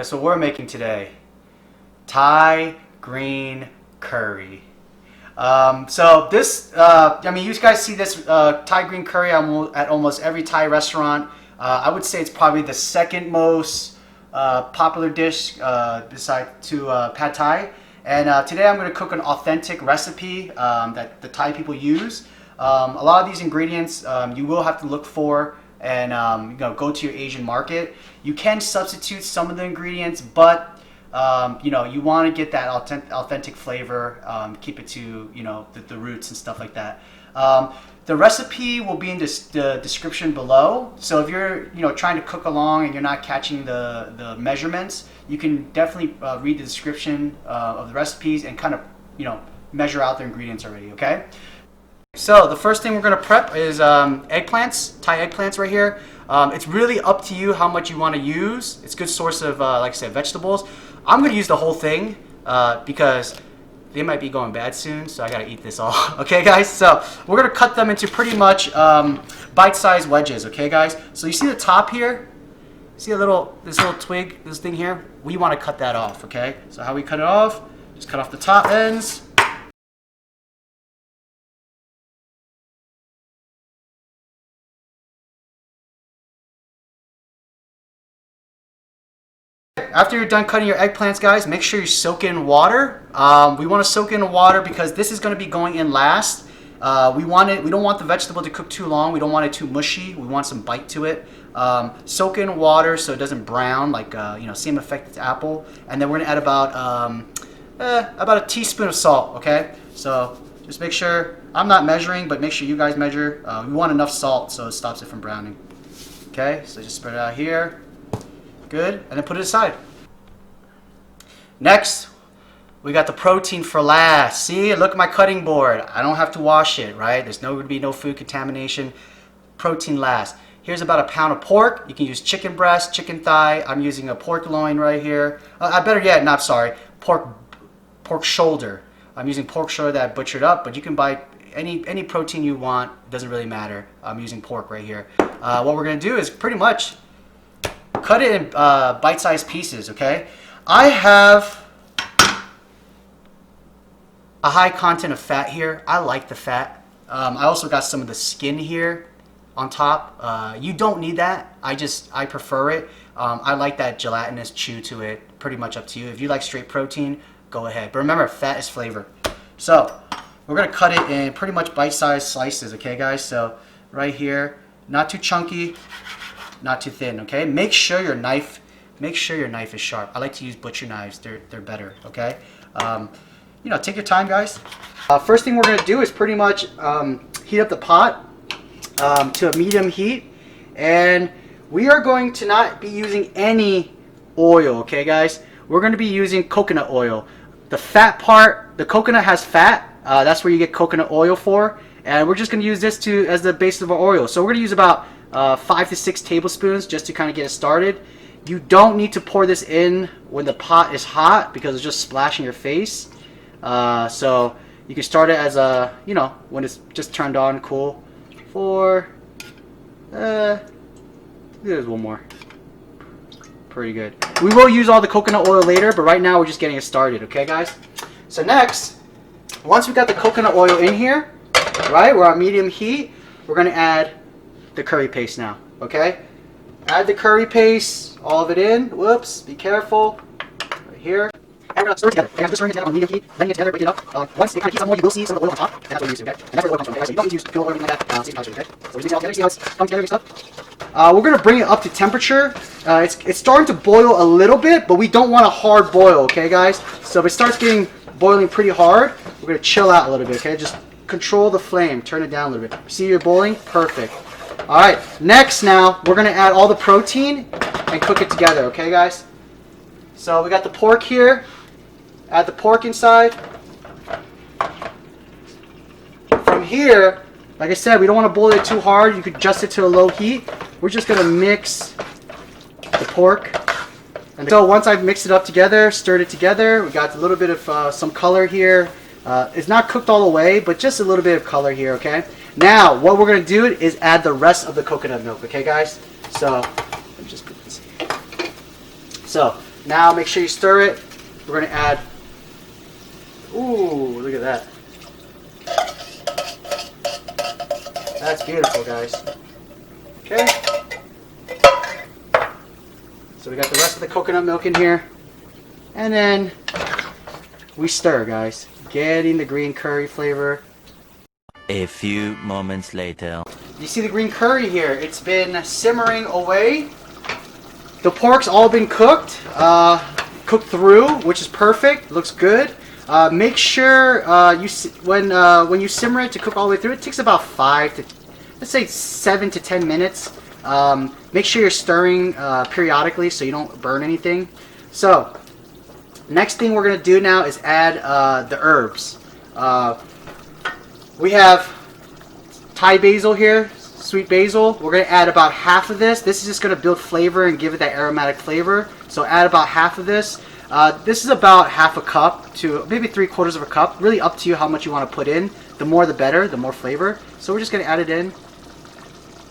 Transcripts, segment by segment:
Guess what we're making today? Thai green curry. So this, I mean, you guys see this Thai green curry at almost every Thai restaurant. I would say it's probably the second most popular dish beside to Pad Thai. And today I'm going to cook an authentic recipe that the Thai people use. A lot of these ingredients you will have to look for and go to your Asian market. You can substitute some of the ingredients, but you want to get that authentic flavor, keep it to the roots and stuff like that. The recipe will be in the description below. So if you're trying to cook along and you're not catching the measurements, you can definitely read the description of the recipes and kind of measure out the ingredients already. Okay. So the first thing we're going to prep is eggplants, Thai eggplants right here. It's really up to you how much you want to use. It's a good source of, like I said, vegetables. I'm going to use the whole thing because they might be going bad soon, so I got to eat this all. Okay, guys? So we're going to cut them into pretty much bite-sized wedges, okay, guys? So you see the top here? See this little twig, this thing here? We want to cut that off, okay? So how we cut it off? Just cut off the top ends. After you're done cutting your eggplants, guys, make sure you soak it in water. We want to soak it in water because this is going to be going in last. We don't want the vegetable to cook too long. We don't want it too mushy. We want some bite to it. Soak it in water so it doesn't brown, like same effect as apple. And then we're going to add about a teaspoon of salt. Okay, so just make sure. I'm not measuring, but make sure you guys measure. We want enough salt so it stops it from browning. Okay, so just spread it out here. Good, and then put it aside. Next, we got the protein for last. See, look at my cutting board. I don't have to wash it, right? There's going to be no food contamination. Protein last. Here's about a pound of pork. You can use chicken breast, chicken thigh. I'm using a pork loin right here. Pork shoulder. I'm using pork shoulder that I butchered up, but you can buy any protein you want. It doesn't really matter. I'm using pork right here. What we're going to do is pretty much cut it in bite-sized pieces, okay? I have a high content of fat here. I like the fat. I also got some of the skin here on top. You don't need that. I prefer it. I like that gelatinous chew to it. Pretty much up to you. If you like straight protein, go ahead. But remember, fat is flavor. So we're going to cut it in pretty much bite-sized slices, okay, guys? So right here, not too chunky, not too thin, okay? Make sure your knife is sharp. I like to use butcher knives. They're better, okay? Take your time, guys. First thing we're gonna do is pretty much heat up the pot to a medium heat, and we are going to not be using any oil, okay, guys? We're gonna be using coconut oil. The fat part, the coconut has fat. That's where you get coconut oil for, and we're just gonna use this as the base of our oil. So we're gonna use about 5 to 6 tablespoons just to kind of get it started. You don't need to pour this in when the pot is hot because it's just splashing your face. So you can start it as when it's just turned on, cool. There's one more. Pretty good. We will use all the coconut oil later, but right now we're just getting it started, okay, guys? So next, once we got the coconut oil in here, right, we're on medium heat, we're going to add the curry paste now, okay? Add the curry paste, all of it in. Whoops, be careful. Right here. And we're going to stir it together. Okay, I'm just stirring it together on medium heat, blending it together, breaking it up. Once it kind of heats up more, you will see some of the oil on top, and that's what we're using, okay? And that's where the oil comes from, okay? So you don't need to use fuel or anything like that. Okay? So we mix it all together, see how it's coming together and stuff? We're going to bring it up to temperature. It's starting to boil a little bit, but we don't want a hard boil, okay, guys? So if it starts boiling pretty hard, we're going to chill out a little bit, okay? Just control the flame, turn it down a little bit. See you're boiling? Perfect. All right, next now, we're going to add all the protein and cook it together, okay, guys? So we got the pork here. Add the pork inside. From here, like I said, we don't want to boil it too hard. You could adjust it to a low heat. We're just going to mix the pork. And so once I've mixed it up together, stirred it together, we got a little bit of some color here. It's not cooked all the way, but just a little bit of color here, okay? Now, what we're going to do is add the rest of the coconut milk, okay, guys? So, let me just put this in. So, Now make sure you stir it. We're gonna add, ooh, look at that. That's beautiful, guys. Okay. So we got the rest of the coconut milk in here. And then we stir, guys. Getting the green curry flavor. A few moments later. You see the green curry here. It's been simmering away. The pork's all been cooked. Cooked through, which is perfect. Looks good. Make sure when you simmer it to cook all the way through, it takes about 5 to, let's say 7 to 10 minutes. Make sure you're stirring periodically so you don't burn anything. So, next thing we're gonna do now is add the herbs. We have Thai basil here, sweet basil. We're gonna add about half of this. This is just gonna build flavor and give it that aromatic flavor. So add about half of this. This is about half a cup to maybe 3/4 of a cup. Really up to you how much you want to put in. The more the better, the more flavor. So we're just gonna add it in.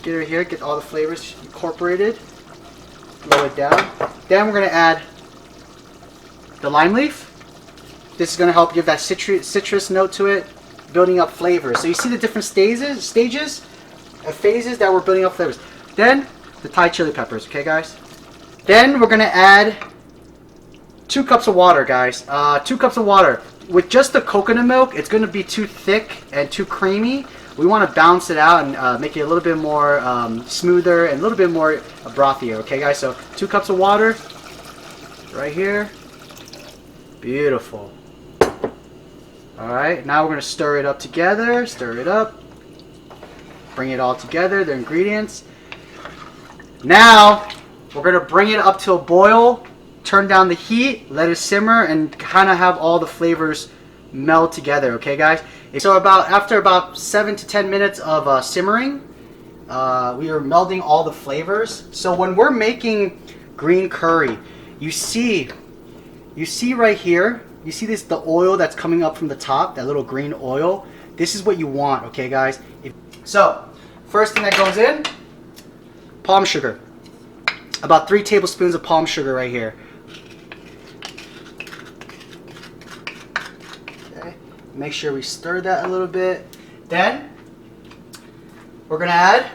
Get it here, get all the flavors incorporated. Lower it down. Then we're gonna add the lime leaf. This is gonna help give that citrus note to it, building up flavors. So you see the different stages and phases that we're building up flavors. Then the Thai chili peppers, okay guys? Then we're gonna add 2 cups of water, guys. 2 cups of water. With just the coconut milk, it's gonna be too thick and too creamy. We want to balance it out and make it a little bit more smoother and a little bit more brothier, okay guys? So 2 cups of water right here. Beautiful. Alright, now we're going to stir it up together. Stir it up. Bring it all together, the ingredients. Now, we're going to bring it up to a boil. Turn down the heat, let it simmer, and kind of have all the flavors meld together, okay guys? So after about 7 to 10 minutes of simmering, we are melding all the flavors. So when we're making green curry, you see right here, you see the oil that's coming up from the top, that little green oil. This is what you want, okay guys? So first thing that goes in, palm sugar. About 3 tablespoons of palm sugar right here. Make sure we stir that a little bit. Then we're gonna add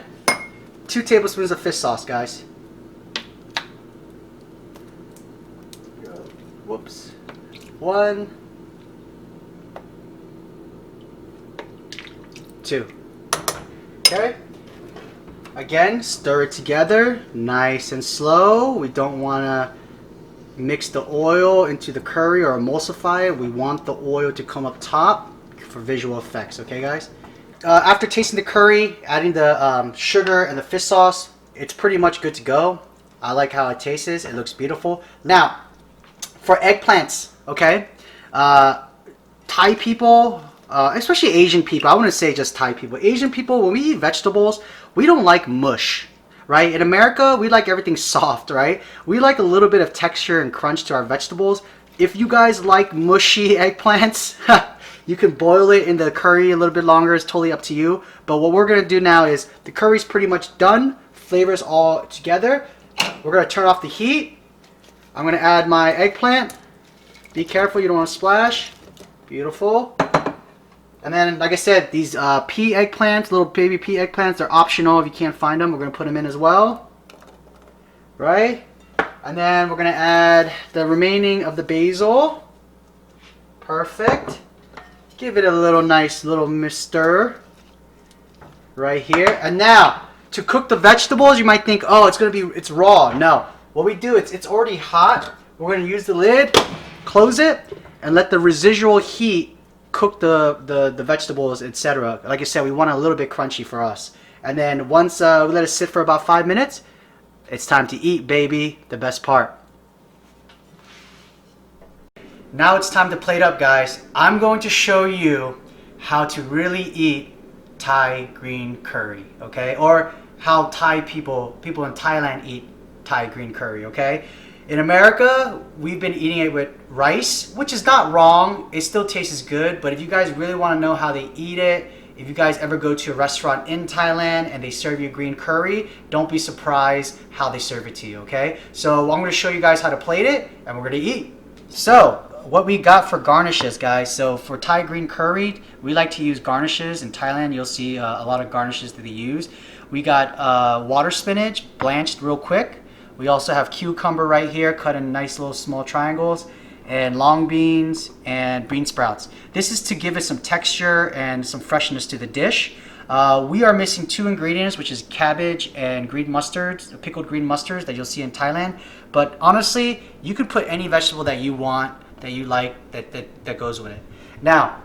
2 tablespoons of fish sauce, guys. Whoops. 1, 2. Okay. Again, stir it together, nice and slow. We don't wanna mix the oil into the curry or emulsify it. We want the oil to come up top for visual effects, okay guys? After tasting the curry, adding the sugar and the fish sauce, it's pretty much good to go. I like how it tastes. It looks beautiful. Now, for eggplants, okay? Thai people, especially Asian people, I wouldn't say just Thai people. Asian people, when we eat vegetables, we don't like mush. Right? In America, we like everything soft, right? We like a little bit of texture and crunch to our vegetables. If you guys like mushy eggplants, you can boil it in the curry a little bit longer. It's totally up to you. But what we're going to do now is the curry's pretty much done. Flavors all together. We're going to turn off the heat. I'm going to add my eggplant. Be careful, you don't want to splash. Beautiful. And then, like I said, these pea eggplants, little baby pea eggplants, they're optional if you can't find them. We're going to put them in as well. Right? And then we're going to add the remaining of the basil. Perfect. Give it a little nice little stir. Right here. And now, to cook the vegetables, you might think, oh, it's raw. No. What we do, it's already hot. We're going to use the lid, close it, and let the residual heat cook the vegetables, etc. Like I said, we want it a little bit crunchy for us. And then once we let it sit for about 5 minutes, it's time to eat, baby. The best part. Now it's time to plate up, guys. I'm going to show you how to really eat Thai green curry, okay? Or how Thai people in Thailand eat Thai green curry, okay? In America, we've been eating it with rice, which is not wrong. It still tastes good, but if you guys really want to know how they eat it if you guys ever go to a restaurant in Thailand and they serve you green curry, don't be surprised how they serve it to you, okay? So I'm going to show you guys how to plate it, and we're going to eat. So what we got for garnishes, guys. So for Thai green curry, we like to use garnishes. In Thailand, you'll see a lot of garnishes that they use. We got water spinach, blanched real quick. We also have cucumber right here, cut in nice little small triangles, and long beans and bean sprouts. This is to give it some texture and some freshness to the dish. We are missing 2 ingredients, which is cabbage and green mustards, pickled green mustards that you'll see in Thailand. But honestly, you could put any vegetable that you want, that you like, that goes with it. Now,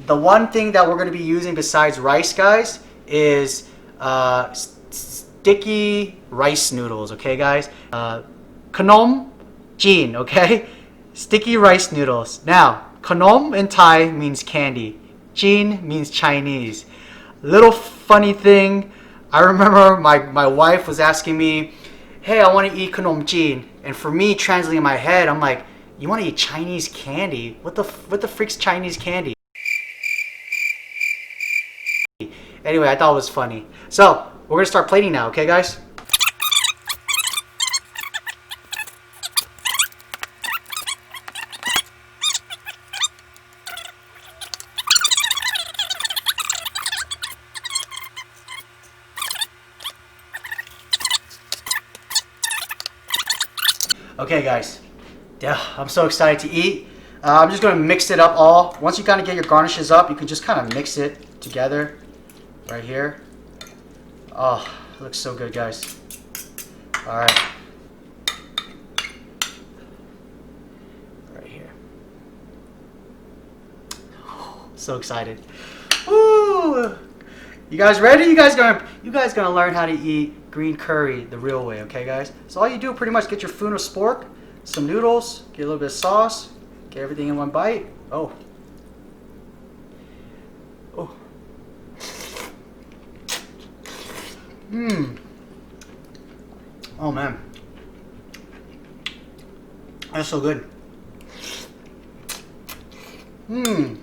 the one thing that we're going to be using besides rice, guys, is sticky rice noodles, okay, guys? Khanom Jeen, okay? Sticky rice noodles. Now, Khanom in Thai means candy. Jeen means Chinese. Little funny thing, I remember my wife was asking me, hey, I want to eat Khanom Jeen. And for me, translating in my head, I'm like, you want to eat Chinese candy? What the freak's Chinese candy? Anyway, I thought it was funny. So, we're going to start plating now, okay, guys? Okay, guys. Yeah, I'm so excited to eat. I'm just going to mix it up all. Once you kind of get your garnishes up, you can just kind of mix it together right here. Oh, it looks so good, guys. All right. Right here. Oh, so excited. Woo! You guys ready? You guys gonna learn how to eat green curry the real way, okay, guys? So all you do pretty much get your spoon of spork, some noodles, get a little bit of sauce, get everything in one bite. Oh. Oh. Mmm. Oh man. That's so good. Mmm.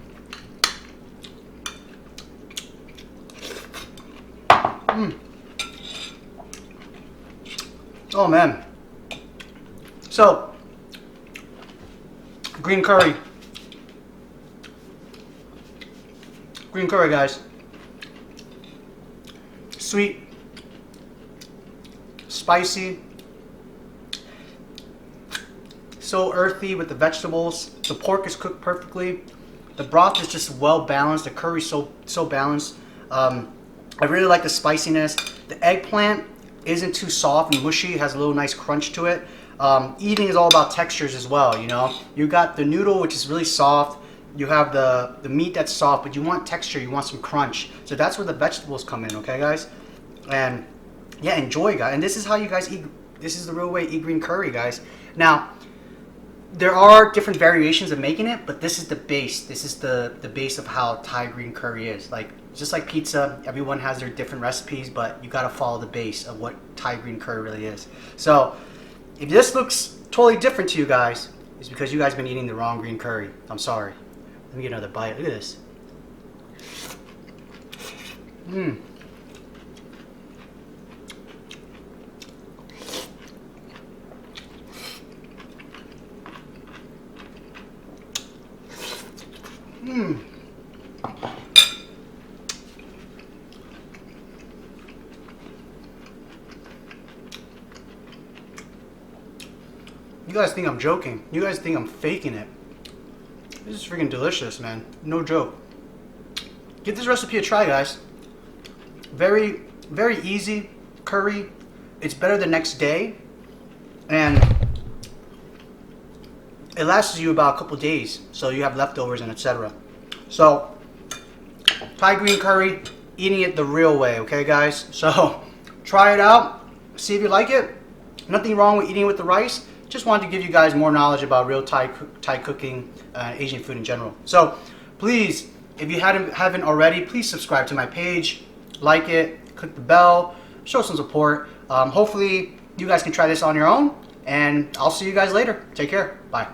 Mmm. Oh man. So, green curry. Green curry, guys. Sweet, spicy, so earthy with the vegetables. The pork is cooked perfectly. The broth is just well balanced. The curry's so balanced. I really like the spiciness. The eggplant isn't too soft and mushy. It has a little nice crunch to it. Eating is all about textures as well, you know. You got the noodle, which is really soft. You have the meat that's soft, but you want texture, you want some crunch. So that's where the vegetables come in, okay, guys? And yeah, enjoy, guys. And this is how you guys eat. This is the real way to eat green curry, guys. Now, there are different variations of making it, but this is the base. This is the base of how Thai green curry is. Like, just like pizza, everyone has their different recipes, but you gotta follow the base of what Thai green curry really is. So, if this looks totally different to you guys, it's because you guys been eating the wrong green curry. I'm sorry. Let me get another bite. Look at this. Mmm. Mmm. You guys think I'm joking. You guys think I'm faking it. This is freaking delicious, man. No joke. Give this recipe a try, guys. Very, very easy curry. It's better the next day. And it lasts you about a couple days. So you have leftovers and etc. So, Thai green curry, eating it the real way, okay, guys? So, try it out. See if you like it. Nothing wrong with eating it with the rice. Just wanted to give you guys more knowledge about real Thai cooking, Asian food in general. So, please, if you haven't already, please subscribe to my page, like it, click the bell, show some support. Hopefully, you guys can try this on your own, and I'll see you guys later. Take care. Bye.